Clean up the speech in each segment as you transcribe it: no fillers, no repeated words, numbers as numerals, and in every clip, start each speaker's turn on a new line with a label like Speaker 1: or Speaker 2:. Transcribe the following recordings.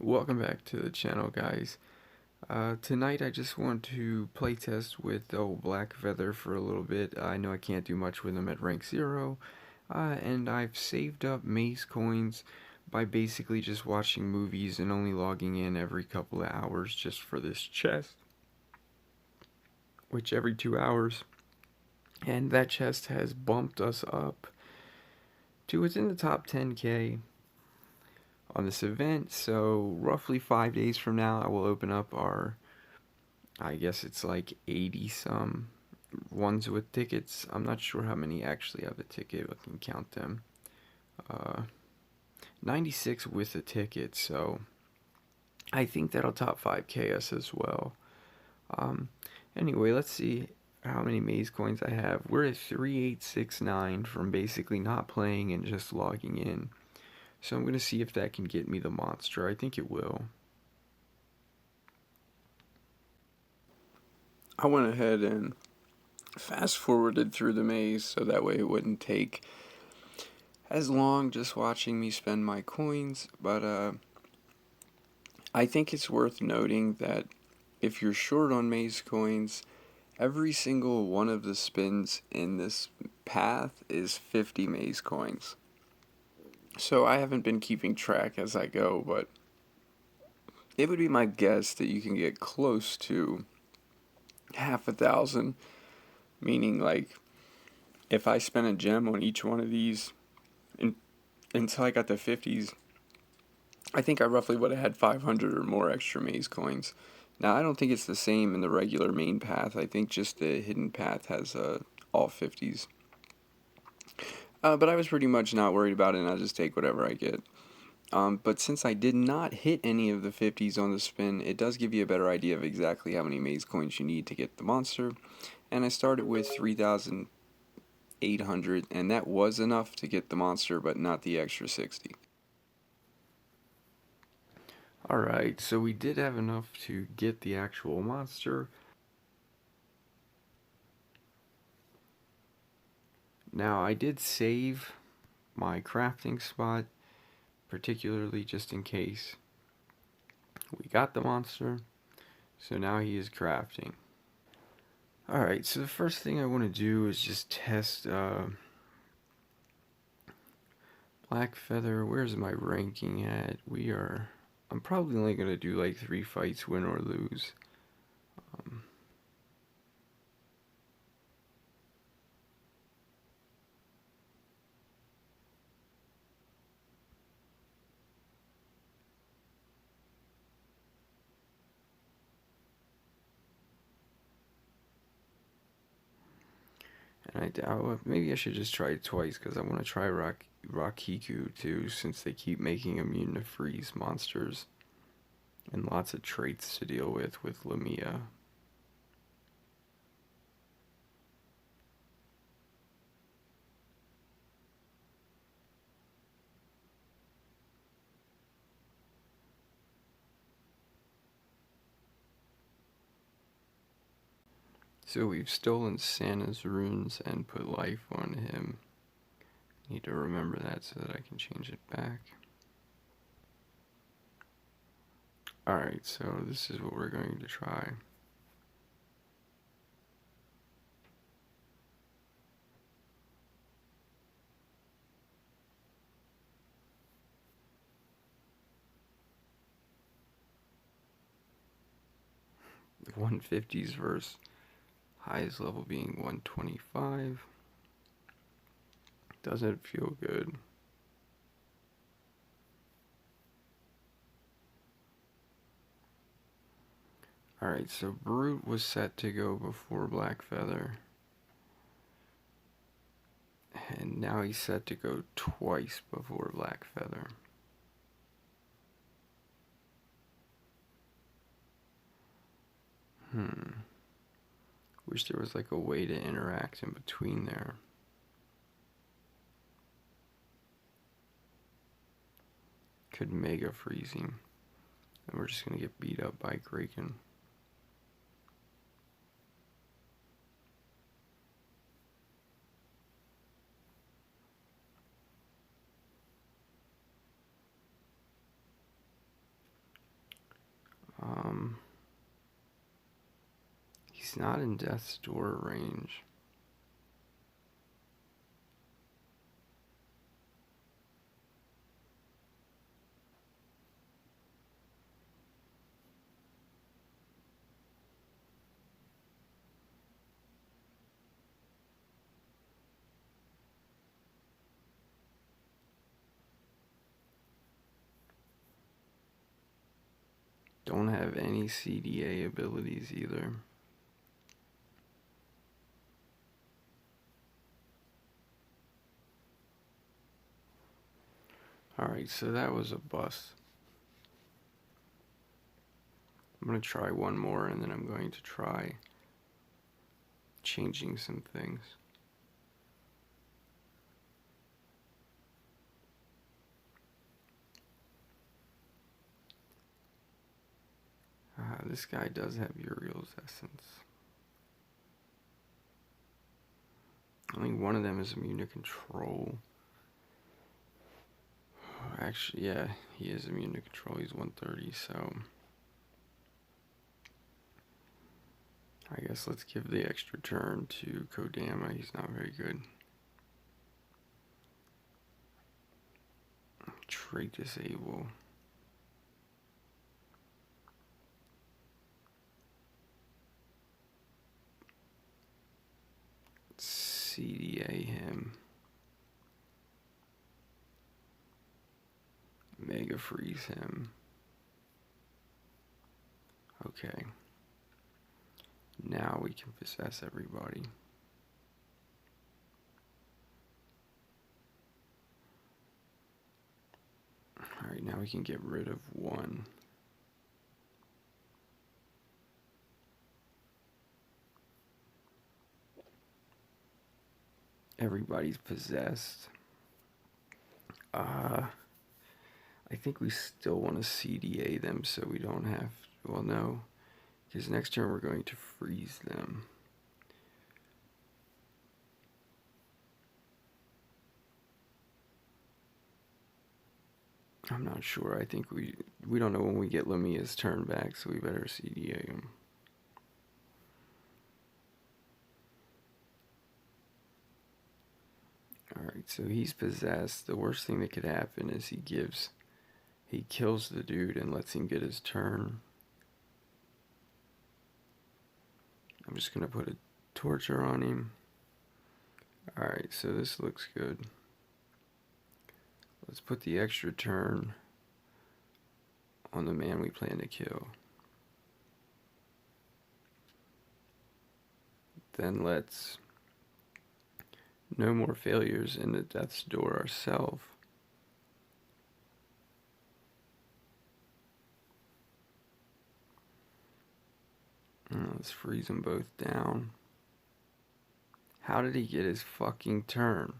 Speaker 1: Welcome back to the channel, guys. Tonight I just want to playtest with old Blackfeather for a little bit. I know I can't do much with him at rank 0, and I've saved up maze coins by basically just watching movies and only logging in every couple of hours just for this chest, which every 2 hours. And that chest has bumped us up to within the top 10k on this event. So roughly 5 days from now I will open up our, I guess it's like 80 some ones with tickets. I'm not sure how many actually have a ticket. I can count them. 96 with a ticket, so I think that'll top 5k us as well. Um, anyway, let's see how many maze coins I have. We're at 3869 from basically not playing and just logging in. So I'm going to see if that can get me the monster. I think it will. I went ahead and fast forwarded through the maze so that way it wouldn't take as long just watching me spend my coins. But I think it's worth noting that if you're short on maze coins, every single one of the spins in this path is 50 maze coins. So I haven't been keeping track as I go, but it would be my guess that you can get close to half a thousand, meaning like if I spent a gem on each one of these until I got the 50s, I think I roughly would have had 500 or more extra maze coins. Now, I don't think it's the same in the regular main path. I think just the hidden path has all 50s. But I was pretty much not worried about it, and I'll just take whatever I get. But since I did not hit any of the 50s on the spin, it does give you a better idea of exactly how many maze coins you need to get the monster. And I started with 3,800, and that was enough to get the monster, but not the extra 60. Alright, so we did have enough to get the actual monster. Now, I did save my crafting spot, particularly just in case we got the monster. So now he is crafting. Alright, so the first thing I want to do is just test Blackfeather. Where's my ranking at? I'm probably only going to do like 3 fights, win or lose. And I doubt, maybe I should just try it twice because I want to try Rakiku too, since they keep making immune to freeze monsters. And lots of traits to deal with Lamia. So we've stolen Santa's runes and put life on him. Need to remember that so that I can change it back. Alright, so this is what we're going to try. The 150s versus highest level being 125. Doesn't feel good. Alright, so Brute was set to go before Blackfeather. And now he's set to go twice before Blackfeather. Wish there was like a way to interact in between there. Could mega freezing. And we're just gonna get beat up by Kraken. He's not in death's door range. Don't have any CDA abilities either. Alright, so that was a bust. I'm going to try one more, and then I'm going to try changing some things. This guy does have Uriel's essence. Only one of them is immune to control. Actually, yeah, he is immune to control. He's 130, so I guess let's give the extra turn to Kodama. He's not very good. Trait disable. CDA him. Mega freeze him. Okay. Now we can possess everybody. Alright, now we can get rid of one. Everybody's possessed. I think we still want to CDA them so we don't have, well, no, because next turn we're going to freeze them. I'm not sure. I think we don't know when we get Lamia's turn back, so we better CDA him. Alright, so he's possessed. The worst thing that could happen is he kills the dude and lets him get his turn. I'm just going to put a torture on him. Alright, so this looks good. Let's put the extra turn on the man we plan to kill. Then let's no more failures in the death's door ourselves. Let's freeze them both down. How did he get his fucking turn?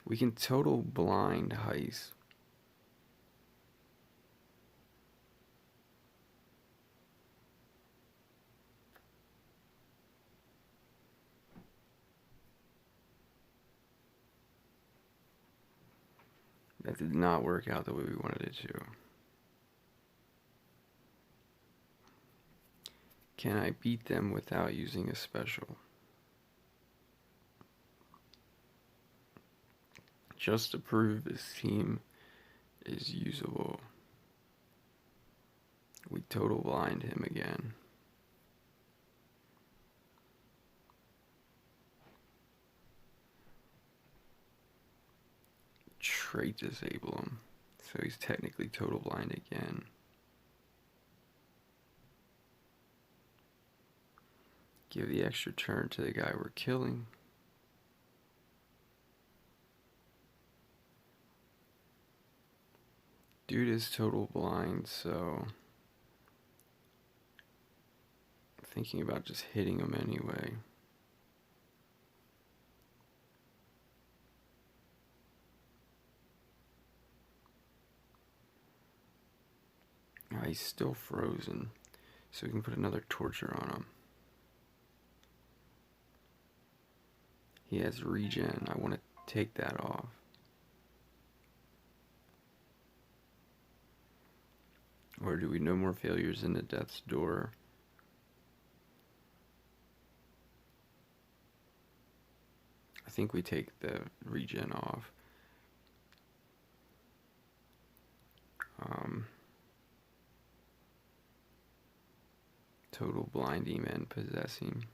Speaker 1: We can total blind Heist. That did not work out the way we wanted it to. Can I beat them without using a special? Just to prove this team is usable. We total blind him again. Trait disable him. So he's technically total blind again. Give the extra turn to the guy we're killing. Dude is total blind, so I'm thinking about just hitting him anyway. He's still frozen, so we can put another torture on him. He has regen. I want to take that off. Or do we no more failures in the death's door? I think we take the regen off. Total blinding and possessing.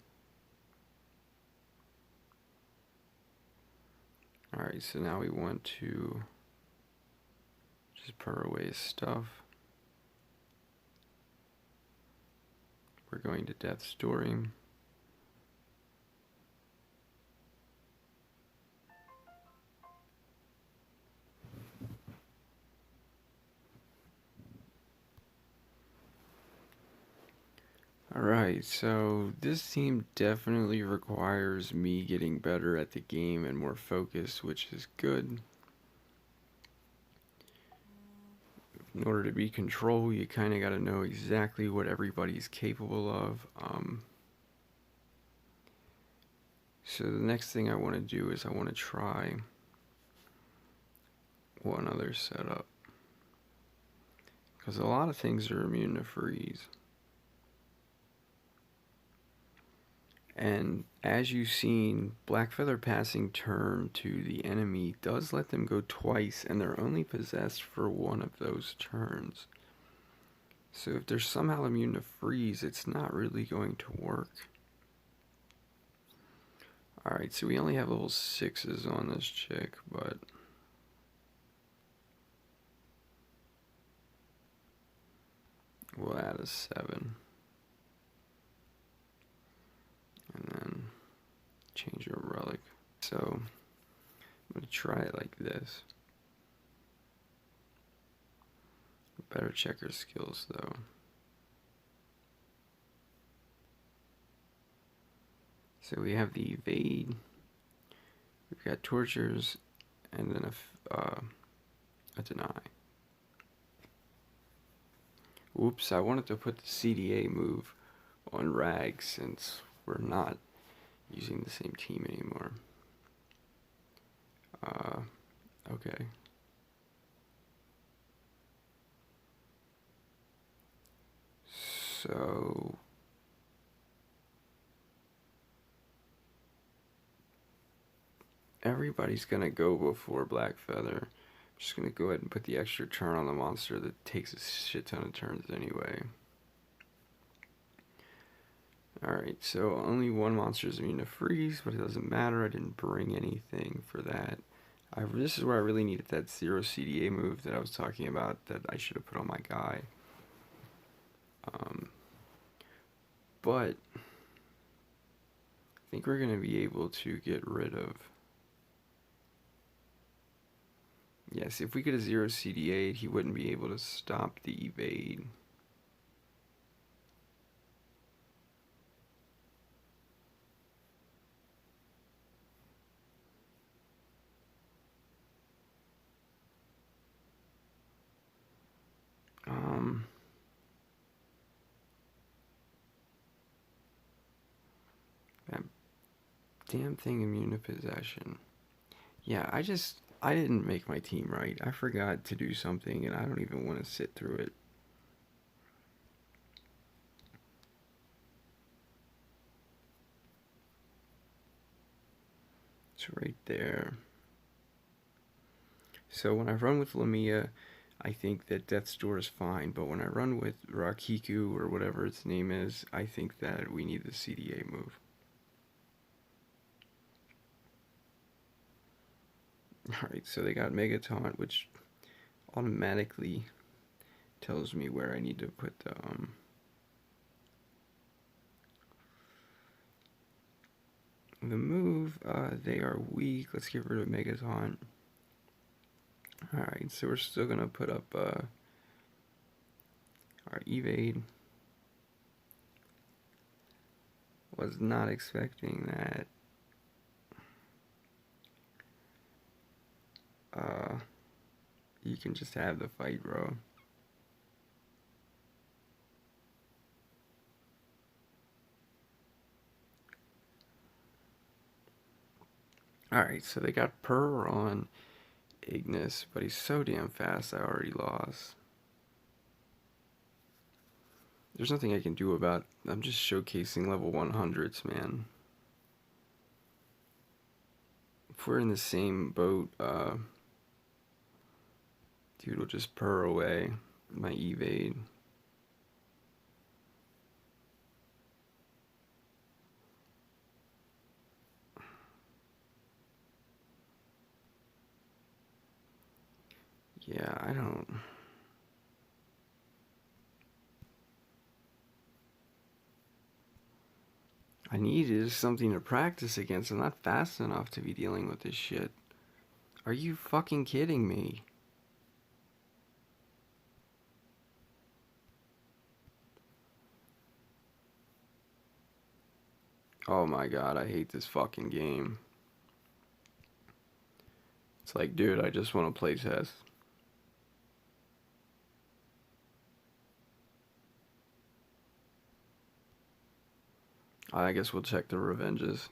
Speaker 1: Alright, so now we want to just purr away his stuff. We're going to death's door him. Alright, so this team definitely requires me getting better at the game and more focused, which is good. In order to be control, you kind of got to know exactly what everybody's capable of. So the next thing I want to do is I want to try one other setup. Because a lot of things are immune to freeze. And as you've seen, Blackfeather passing turn to the enemy does let them go twice, and they're only possessed for one of those turns. So if they're somehow immune to freeze, it's not really going to work. Alright, so we only have level 6s on this chick, but we'll add a 7. And then change your relic. So I'm going to try it like this. Better check her skills though. So we have the evade, we've got tortures, and then a deny. Oops, I wanted to put the CDA move on Rag since we're not using the same team anymore. Okay. So everybody's gonna go before Blackfeather. I'm just gonna go ahead and put the extra turn on the monster that takes a shit ton of turns anyway. Alright, so only one monster is immune to freeze, but it doesn't matter. I didn't bring anything for that. This is where I really needed that 0 CDA move that I was talking about that I should have put on my guy. But I think we're going to be able to get rid of... Yes, if we get a 0 CDA, he wouldn't be able to stop the evade. That damn thing immune to possession. Yeah, I didn't make my team right. I forgot to do something and I don't even want to sit through it. It's right there. So when I run with Lamia, I think that Death's Door is fine, but when I run with Rakiku or whatever its name is, I think that we need the CDA move. Alright, so they got Mega Taunt, which automatically tells me where I need to put the move. They are weak. Let's get rid of Mega Taunt. Alright, so we're still going to put up our evade. Was not expecting that. You can just have the fight, bro. Alright, so they got Purr on Ignis, but he's so damn fast I already lost. There's nothing I can do about. I'm just showcasing level 100s, man. If we're in the same boat, dude will just purr away my evade. Yeah, I don't. I need something to practice against. I'm not fast enough to be dealing with this shit. Are you fucking kidding me? Oh my god, I hate this fucking game. It's like, dude, I just want to play chess. I guess we'll check the revenges.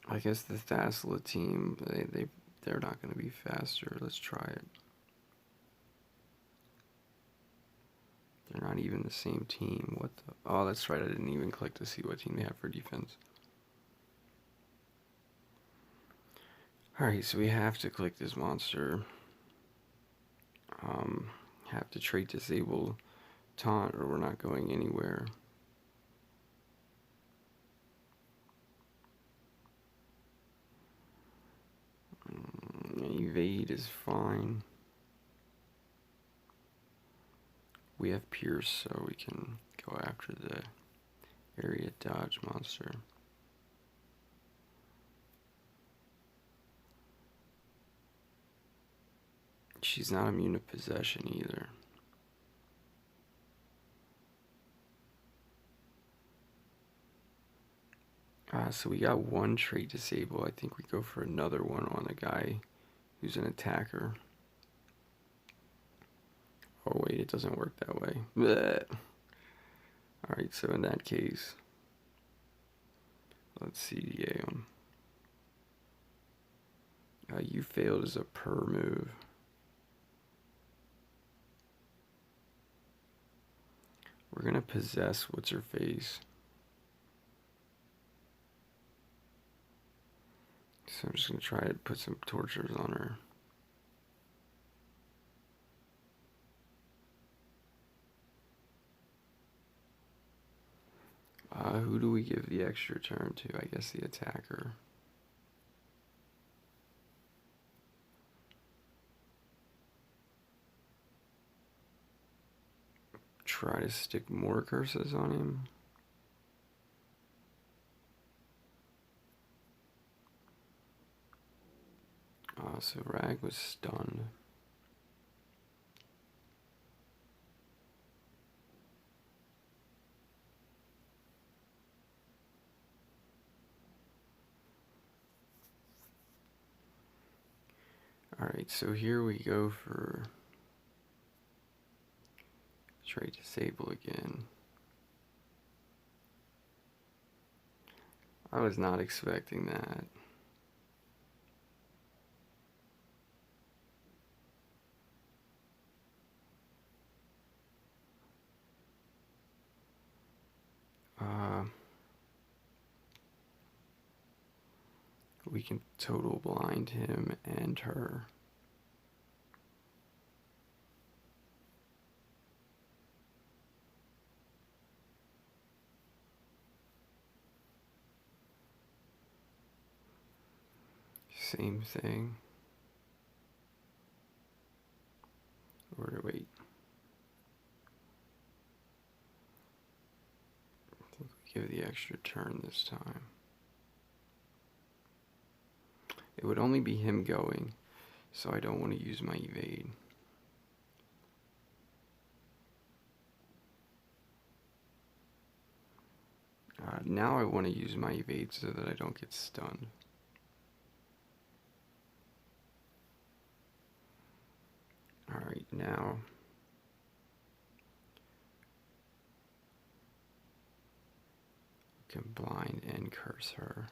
Speaker 1: I guess the Thasla team, they're not going to be faster. Let's try it. They're not even the same team. What the? Oh, that's right. I didn't even click to see what team they have for defense. Alright, so we have to click this monster. Have to trait disable taunt or we're not going anywhere. Evade is fine. We have Pierce, so we can go after the area dodge monster. She's not immune to possession either. So we got one trait disable. I think we go for another one on the guy who's an attacker. Oh wait, it doesn't work that way. Blech. Alright, so in that case, let's CDA him. You failed as a per move. We're gonna possess what's her face. So I'm just gonna try to put some tortures on her. Who do we give the extra turn to? I guess the attacker. Try to stick more curses on him. So Rag was stunned. Alright, so here we go for trait disable again. I was not expecting that. We can total blind him and her. Same thing. Or wait. I think we give the extra turn this time. It would only be him going, so I don't want to use my evade. Now I want to use my evade so that I don't get stunned. Alright, now can blind and curse her.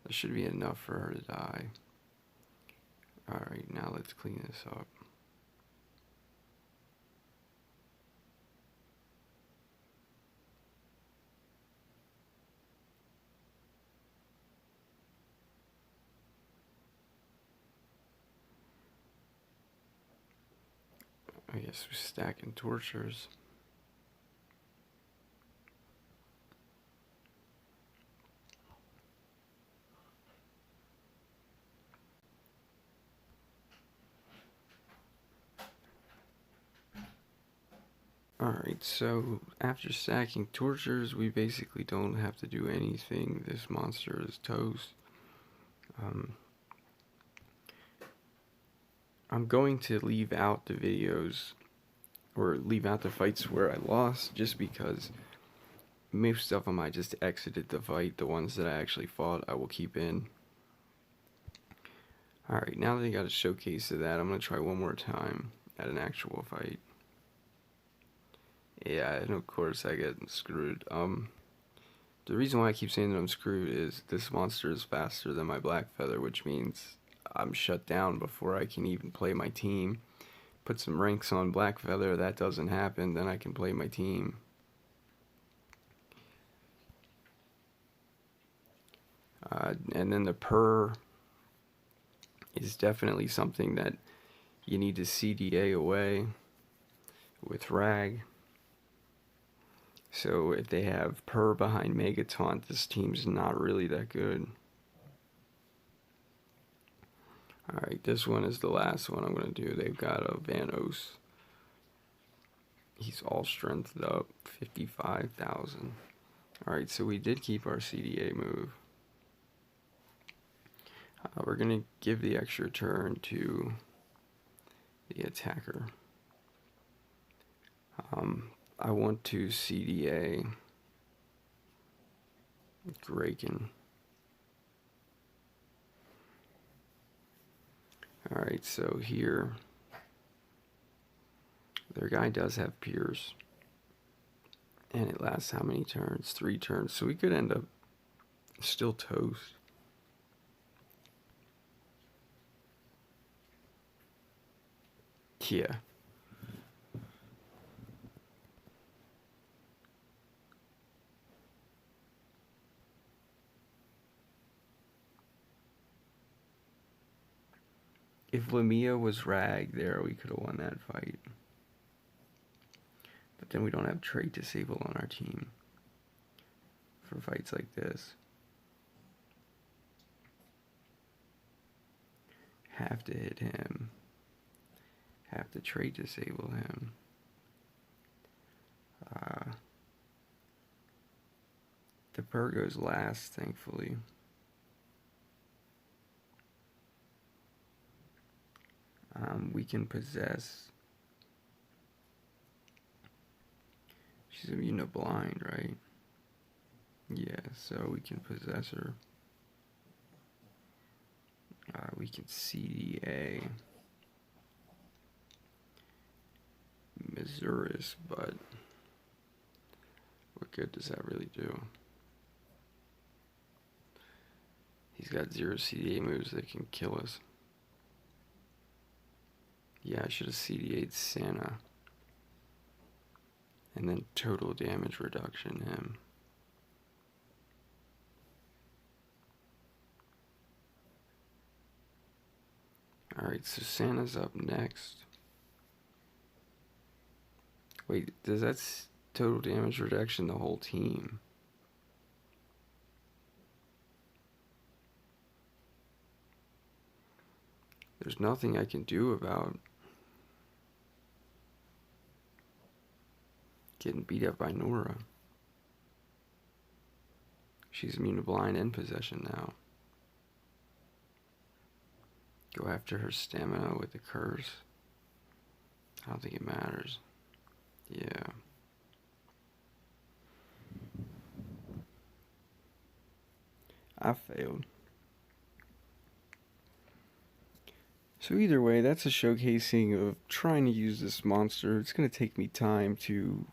Speaker 1: That should be enough for her to die. Alright, now let's clean this up. I guess we're stacking tortures. Alright, so after stacking tortures, we basically don't have to do anything. This monster is toast. I'm going to leave out the videos, or leave out the fights where I lost, just because most of them I just exited the fight. The ones that I actually fought, I will keep in. Alright, now that I got a showcase of that, I'm going to try one more time at an actual fight. Yeah, and of course I get screwed. The reason why I keep saying that I'm screwed is this monster is faster than my Blackfeather, which means I'm shut down before I can even play my team. Put some ranks on Blackfeather, that doesn't happen, then I can play my team. And then the purr is definitely something that you need to CDA away with Rag. So if they have purr behind Mega Taunt, this team's not really that good. Alright, this one is the last one I'm going to do. They've got a Vanos. He's all strengthened up, 55,000. Alright, so we did keep our CDA move. We're going to give the extra turn to the attacker. I want to CDA Graken. Alright, so here, their guy does have Pierce. And it lasts how many turns? 3 turns. So we could end up still toast. Yeah. If Lamia was Rag there, we could have won that fight. But then we don't have trait disable on our team for fights like this. Have to hit him. Have to trait disable him. The purr goes last, thankfully. We can possess. She's immune to blind, right? Yeah, so we can possess her. We can CDA Missouri's, but what good does that really do? He's got 0 CDA moves that can kill us. Yeah, I should have CDA'd Santa. And then total damage reduction him. Alright, so Santa's up next. Wait, does that total damage reduction the whole team? There's nothing I can do about getting beat up by Nora. She's immune to blind and possession now. Go after her stamina with the curse. I don't think it matters. Yeah. I failed. So either way, that's a showcasing of trying to use this monster. It's going to take me time to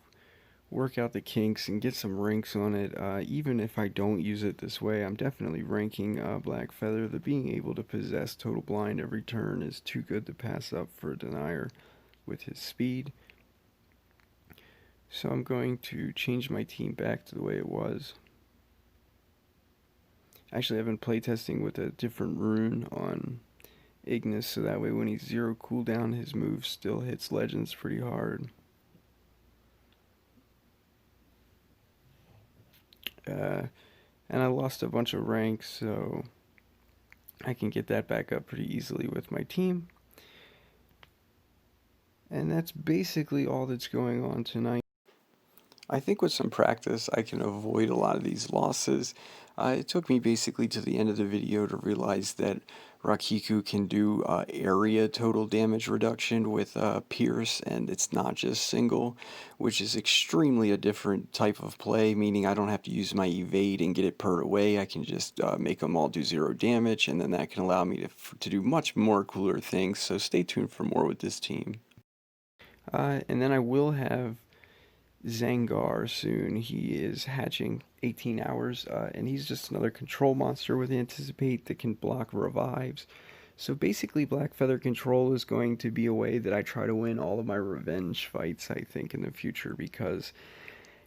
Speaker 1: work out the kinks and get some ranks on it. Even if I don't use it this way, I'm definitely ranking Blackfeather. The being able to possess Total Blind every turn is too good to pass up for a denier with his speed. So I'm going to change my team back to the way it was. Actually, I've been playtesting with a different rune on Ignis, so that way when he's 0 cooldown, his move still hits Legends pretty hard. And I lost a bunch of ranks, so I can get that back up pretty easily with my team. And that's basically all that's going on tonight. I think with some practice I can avoid a lot of these losses. It took me basically to the end of the video to realize that Rakiku can do area total damage reduction with Pierce, and it's not just single, which is extremely a different type of play, meaning I don't have to use my evade and get it purred away. I can just make them all do 0 damage, and then that can allow me to do much more cooler things, so stay tuned for more with this team. And then I will have Zangar soon. He is hatching 18 hours, and he's just another control monster with Anticipate that can block revives. So basically, Blackfeather control is going to be a way that I try to win all of my revenge fights, I think, in the future, because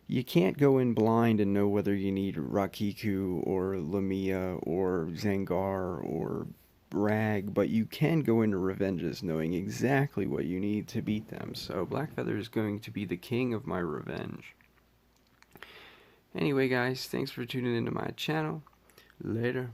Speaker 1: you can't go in blind and know whether you need Rakiku or Lamia or Zangar or Rag, but you can go into revenges knowing exactly what you need to beat them. So Blackfeather is going to be the king of my revenge. Anyway, guys, thanks for tuning into my channel. Later.